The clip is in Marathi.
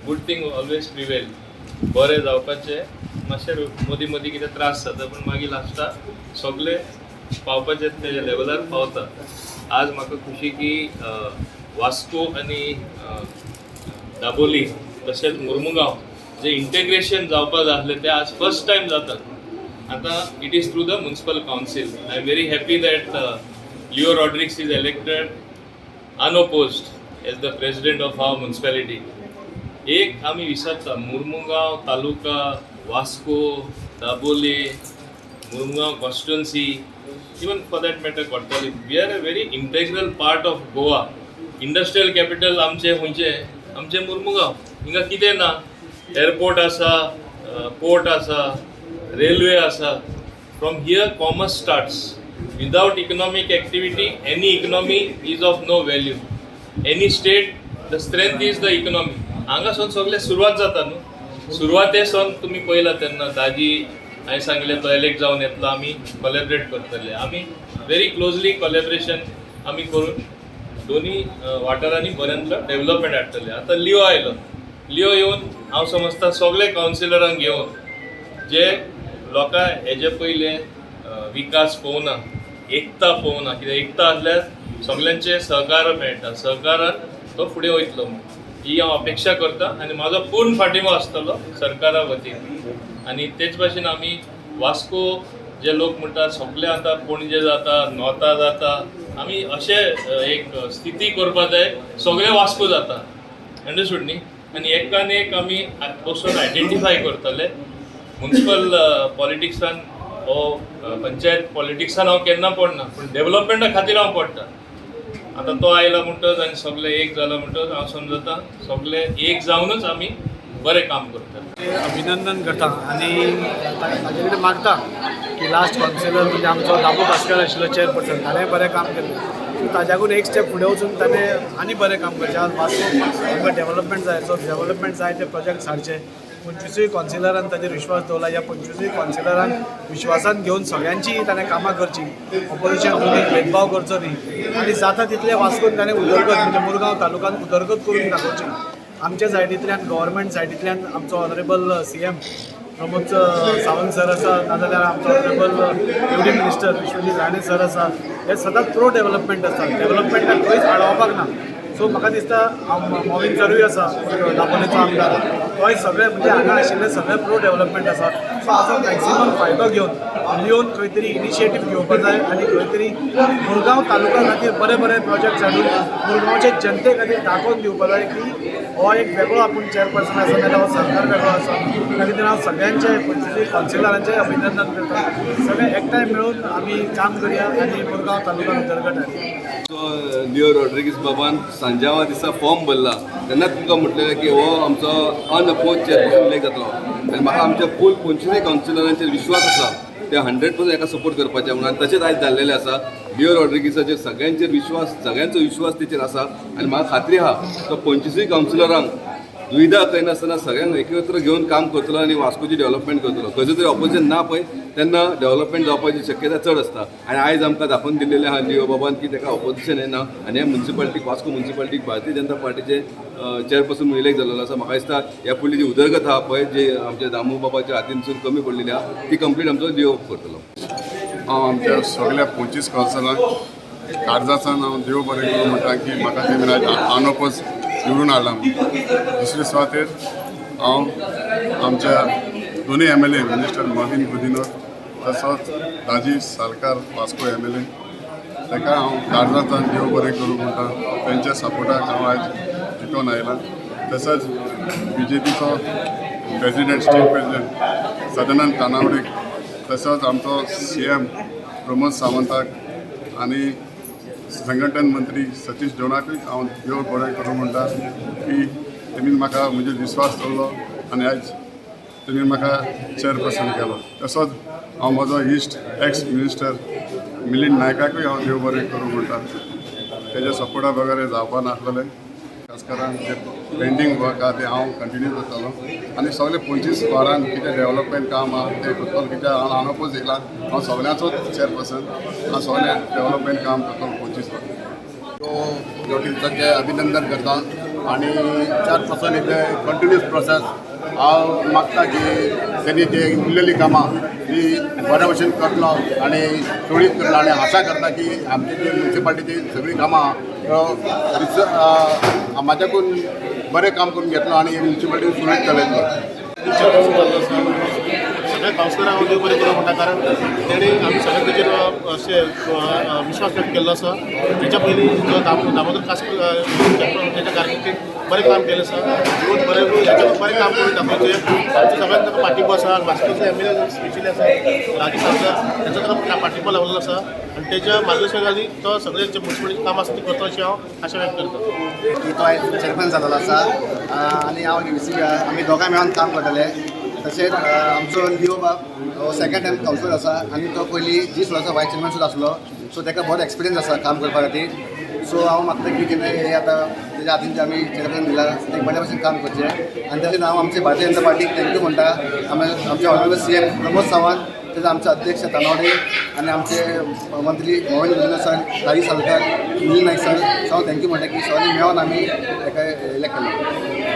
Good thing always prevail. बरें जावपाचें. मातशें मदीं मदीं कितें त्रास जाता पूण मागीर लास्टाक सगळे पावपाचे तेजे लेवलार पावता. आज म्हाका खुशी की वास्को आनी दाबोली तशेंच मुर्मुगांव जे इंटेग्रेशन जावपाक जाय आसलें तें आज फर्स्ट टायम जाता. आतां it is through the municipal council. I am very happy that Leo Rodrigues is elected unopposed as the president of our municipality. एक आमी विसरता Mormugao taluka, Vasco, Dabolim, Mormugao constituency, even for that matter कोर्ताली. We are a very integral part of Goa. Industrial capital आमचे खंयचे? आमचे मुर्मुगांव. हिंगा कितें ना? एअरपोर्ट आसा, पोर्ट आसा, रेल्वे आसा. From here commerce starts. Without economic activity any economy is of no value. Any state the strength is the economy. हांगासून सगळे सुरवात जाता न्हू. सुरवातेसून तुमी पळयला तेन्ना दाजी हांवें सांगलें तो इलेक्ट जावन येतलो, आमी कोलॅबरेट करतले. आमी व्हेरी क्लोजली कोलॅबरेशन आमी करून दोनी वाठारांनी बऱ्यांतलो डेव्हलपमेंट हाडटले. आतां लिओ आयलो. लिओ येवन हांव समजता सगळे कावन्सिलरांक घेवन जे लोकां हेजे पयले विकास पळोवना, एकता पळोवना. कित्याक एकता आसल्यार सगळ्यांचे सहकार मेळटा. सहकारान तो फुडें वयतलो ही हांव अपेक्षा करता आनी म्हाजो पूर्ण फाटिंबो आसतलो सरकारा वतीन. आनी तेच भाशेन आमी वास्को जे लोक म्हणटा सगळे आतां पणजे जाता, नोता जाता, आमी अशें एक स्थिती करपाक जाय सगळे वास्को जाता. अंडरस्टूड न्ही. आनी एकान एक आमी बसून आयडेंटिफाय करतले. म्युनिसिपल पॉलिटिक्सान हो पंचायत पॉलिटिक्सान हांव केन्ना पडना पूण डेव्हलपमेंटा खातीर हांव पडटा. आतां तो आयला म्हणटच आनी सगळे एक जाला म्हणटच हांव समजता सगळे एक जावनच आमी बरें काम करता. अभिनंदन करता आनी ताजे कडेन मागता की लास्ट कावन्सिलर म्हणजे आमचो दामू भास्कर आशिल्लो चेअरपर्सन, ताणें बरें काम केलें. सो ताज्याकून एक स्टेप फुडें वचून ताणें आनी बरें काम करचें. आज वास्को आमकां डेव्हलपमेंट जाय. सो डेव्हलपमेंट जाय ते प्रोजेक्ट हाडचे. 25 कावन्सिलरान ताजेर विश्वास दवरला. ह्या 25 कावन्सिलरान विश्वासान घेवन सगळ्यांची ताणें कामां करची. ऑपोजिशन मदीं भेदभाव करचो न्ही आनी जाता तितले वास्कोन ताणें उदरगत म्हणजे मुरगांव तालुक्यान उदरगत करून दाखोवची. आमच्या सायडींतल्यान गव्हर्मेंट सायडींतल्यान आमचो honourable CM Pramod Sawant sir आसा, नाजाल्यार आमचो honourable deputy minister Vishwajit Rane sir आसा. हे सदांच प्रो डेव्हलपमेंट आसता. डेव्हलपमेंटाक खंयच आडोवपाक ना. सो म्हाका दिसता मोविन सरूय आसा दाबोलेचो आमदार, तोय सगळे म्हणजे हांगा आशिल्ले सगळे प्रो डेव्हलपमेंट आसा. सो हाचो मॅक्सिमम फायदो घेवन लिओन खंय तरी इनिशिएटीव घेवपाक जाय आनी खंय तरी मुरगांव तालुका खातीर बरे बरे प्रोजेक्ट हाडून मुरगांवचे जनते खातीर दाखोवन दिवपाक जाय की हो एक वेगळो आपूण चेअरपर्सन आसा नाजाल्यार हो सरकार वेगळो आसा. त्या खातीर हांव सगळ्यांचे 25 कावन्सिलरांचें अभिनंदन करता. सगळे एकठांय मेळून आमी काम करया आनी मुरगांव तालुका उदरगत हाडया. लिओ रॉड्रिगीस बाबान सांजावा दिसा फॉर्म भरला तेन्ना तुमकां म्हटलेलें की हो आमचो अनअपोज चेअरपर्सन इलेक्ट जातलो. आनी म्हाका आमच्या फूल 25 कावन्सिलरांचेर विश्वास आसा ते 100% हेका सपोर्ट करपाचें म्हणून. आनी तशेंच आयज जाल्लेलें आसा. लिओ रॉड्रिगीसाचेर सगळ्यांचेर विश्वास, सगळ्यांचो विश्वास तेचेर आसा आनी म्हाका खात्री आहा तो 25 कावन्सिलरांक दुविधा करिनासतना सगळ्यांक एकत्र घेवन काम करतलो आनी वास्कोची डेव्हलपमेंट करतलो. खंयचो तरी ऑपोजिशन ना पळय तेन्ना डेव्हलपमेंट जावपाची शक्यता चड आसता. आनी आयज आमकां दाखोवन दिल्लेलें आहा लिओ बाबान की ताका ऑपोजिशन येना आनी हे म्युनिसिपालिटीक वास्को म्युनिसिपालिटीक भारतीय जनता पार्टीचे चेअरपर्सन म्हणून इलेक्ट जाल्लो आसा. म्हाका दिसता ह्या फुडली जी उदरगत आहा पळय जी आमच्या दामू बाबाच्या हातीनसून कमी पडलेली आहा ती कंप्लीट आमचो लिओ करतलो. हांव आमच्या सगळ्या 25 कावन्सिलरांक काळजासान हांव देव बरें करूं म्हणटा की म्हाका तेमी आयज अनऑपोज निवडून हाडला. दुसरे सुवातेर हांव आमच्या दोनूय MLA मिनिस्टर मोविन गुदिनो तसोच दाजी सालकार वास्को MLA ताका हांव काळजासान देव बरें करूं म्हणटा. तेंच्या सपोर्टाक हांव आयज जिखून आयला. तसोच BJPचो प्रेसिडेंट स्टेट प्रेसिडेंट सदानंद तानावडेक तसोच आमचो CM प्रमोद सावंताक आनी संघटन मंत्री सतीश जोनाकूय हांव देव बरें करूं म्हणटा की तेमी म्हाका म्हणजे विश्वास दवरलो आनी आयज तेमी म्हाका चेअरपर्सन केलो. तसोच हांव म्हजो इश्ट एक्स मिनिस्टर मिलिंद नायकाकूय हांव देव बरें करूं म्हणटा. तेज्या सपोर्टा बगर जावपा नासलेलें. खासकरान जे पेंडींग वर्क आहा तें हांव कंटिन्यू करतलो आनी सगळे 25 वारान कितें डेव्हलपमेंट काम आहा तें करतलो. कित्याक हांव अनऑपोज येयला. हांव सगळ्यांचोच चेअरपर्सन. हांव सगळें डेव्हलपमेंट काम करतलो 25 वार. तो नोटिसाचें अभिनंदन करता आणि चेअरपर्सन इथे कंटिन्युअस प्रोसेस हांव मागता की त्यांनी जे उरलेली कामां ती बऱ्या भशेन करतलो आणि सुरळीत करतलो आणि आशा करता की आमची जी म्युन्सिपाल्टीची सगळी कामां म्हाज्याकून बरें काम करून घेतलो आणि म्युन्सिपाल्टी सुरळीत चलयतलो. सगळ्या कावन्सिलरांक हांव देव बरें करूं म्हणटा, कारण तेणी आमी सगळे तेजेर अशें विश्वास व्यक्त केल्लो आसा. तेच्या पयलीं जो दामोदर कास्कर तेच्या कारकिर्दीत बरें काम केलें आसा. रोज बरें बरें काम करून दाखोवचें. आमच्या सगळ्यांक ताका पाठिंबो आसा. म्हापशेचे MLA स्पेशली आसा राजेश आमदार, तेचो ताका पाठिंबो लावलेलो आसा आनी तेच्या मार्गदर्शनाखाली तो सगळें जे म्युन्सिपालिटी काम आसा ती करता अशें हांव आशा व्यक्त करता. की तो आयज चेअरमॅन जाल्लो आसा आनी हांव आमी दोगांय मेळोन काम करतले. तशेंच आमचो लिओ बाब सेकंड टायम कावन्सिलर आसा आनी तो पयलीं 20 वर्सां वायस चेअरमॅन सुद्दां आसलो. सो ताका बरो एक्सपिरियन्स आसा काम करपा खातीर. सो हांव मागता की तेणें हे आतां तेज्या हातीन जे आमी चेअरमॅन दिला ते बऱ्या भशेन काम करचें. आनी तशेंच हांव आमचे भारतीय जनता पार्टीक थँक्यू म्हणटा. आमचे ऑनरेबल CM प्रमोद सावंत, तेजे आमचे अध्यक्ष तानावडे आनी आमचे मंत्री मोहन गुजर सर, राजी सालकर, सुनील नाईक सर, हांव थँक्यू म्हणटा की सगळ्यांनी मेळोन आमी ताका इलेक्ट केलो.